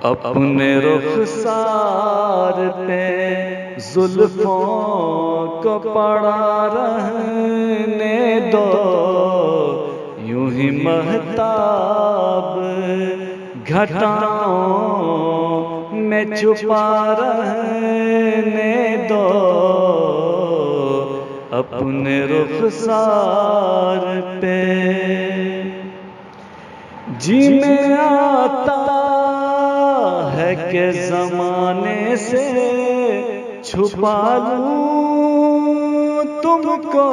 अपने रुखसार पे जुल्फों को पड़ा रहने दो, यूं ही महताब घटाओं में छुपा रहने दो। अपने रुखसार पे जी में आता है कि ज़माने से छुपा लूं तुमको,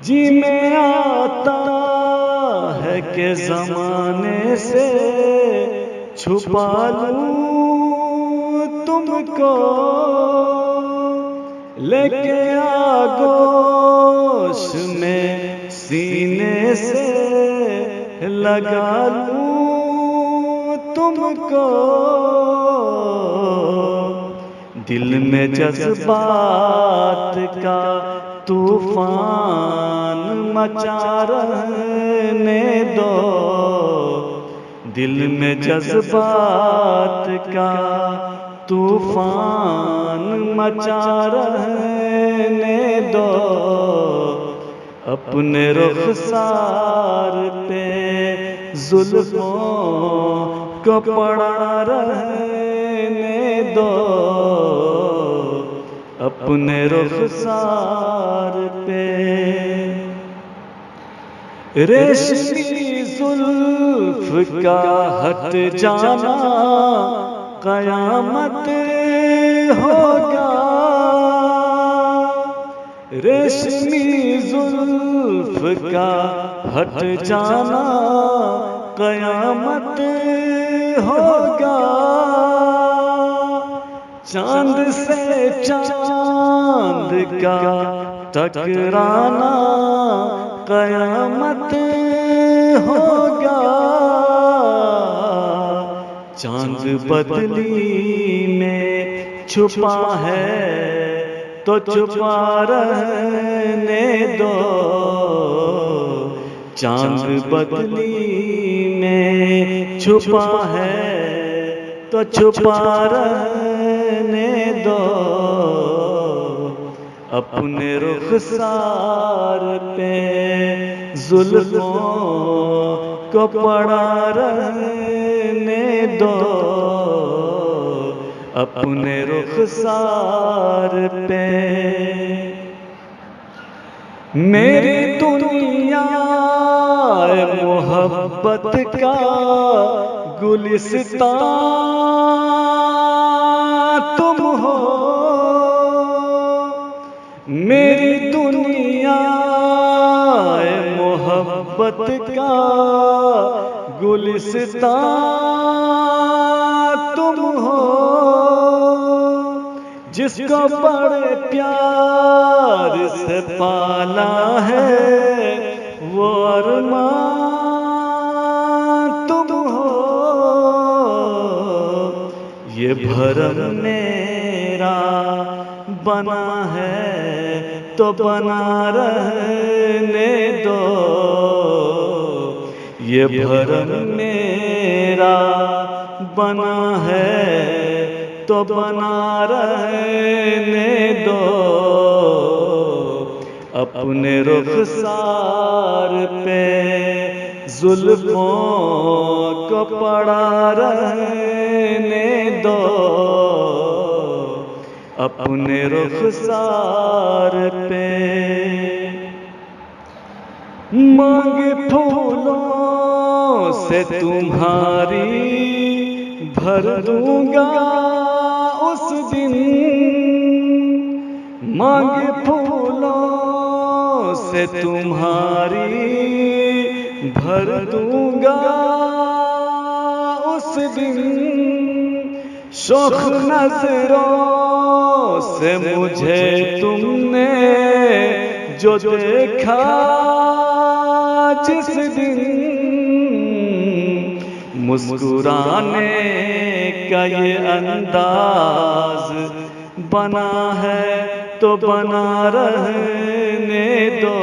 जी में आता है कि ज़माने से छुपा लूं तुमको, लेके आगोश में सीने से लगा लूं तुमको। दिल में जज्बात का तूफान मचा रहने दो, दिल में जज्बात का तूफान मचा रहने दो। अपने रुखसार पे जुल्फों को पड़ा रहने दो, अपने रुखसार पे। रेशमी जुल्फ का हट जाना कयामत होगा, रेशमी जुल्फ का हट जाना कयामत होगा। चांद से चांद का टकराना कयामत होगा। चांद बदली में छुपा है तो छुपा रहने दो, चांद बदली में छुपा है तो छुपा रहने दो। अपने रुखसार पे जुल्फों को पड़ा रहने दो, अपने रुखसार पे। मेरी दुनिया मोहब्बत का गुलिस्तान तुम हो, मेरी दुनिया मोहब्बत का गुलिस्तान तुम हो। जिसको बड़े प्यार से पाला है वो अरमान तुम हो। ये भरम मेरा बना है तो बना रहने दो, ये भरम मेरा बना है तो बना रहने दो। अपने रुखसार पे जुल्फों को पड़ा रहने दो, अपने रुखसार पे। मांग फूलों से तुम्हारी भर दूंगा उस दिन, मांग फूलों से तुम्हारी भर दूंगा उस दिन। शौख नजरों से मुझे तुमने जो देखा जिस दिन, मुस्कुराने का ये अंदाज बना है तो बना रहने दो,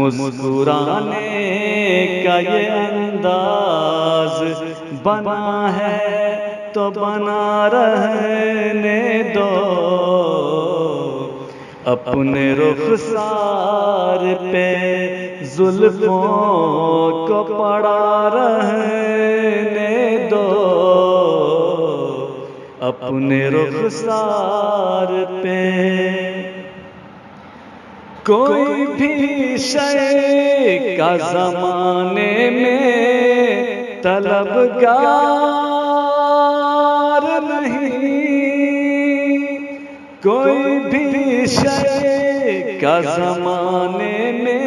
मुस्कुराने का ये अंदाज बना है तो बना रहने दो, अपने रुखसार पे जुल्फों को पड़ा रहने दो, अपने रुखसार पे। कोई भी शय का ज़माने में तलबगार नहीं, कोई भी शय का ज़माने में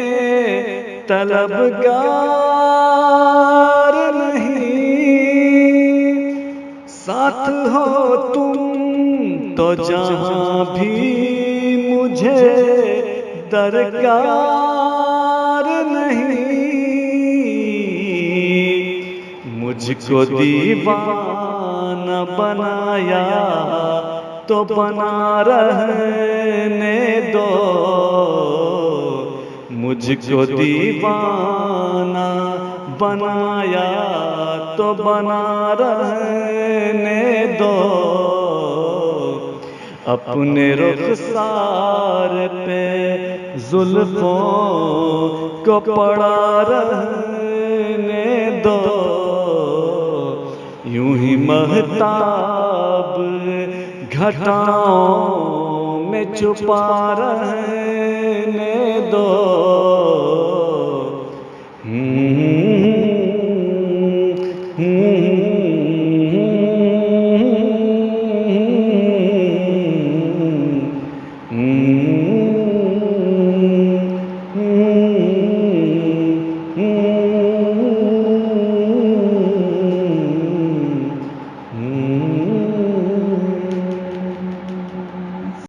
तलबगार नहीं। साथ हो तुम तो जहाँ भी मुझे दरकार नहीं, मुझको दीवाना बनाया तो बना रहने दो, मुझको दीवाना बनाया तो बना रहने दो, अपने रुखसार पे जुल्फों को पड़ा रहने दो, यूं ही महताब घटाओं में छुपा रहने दो,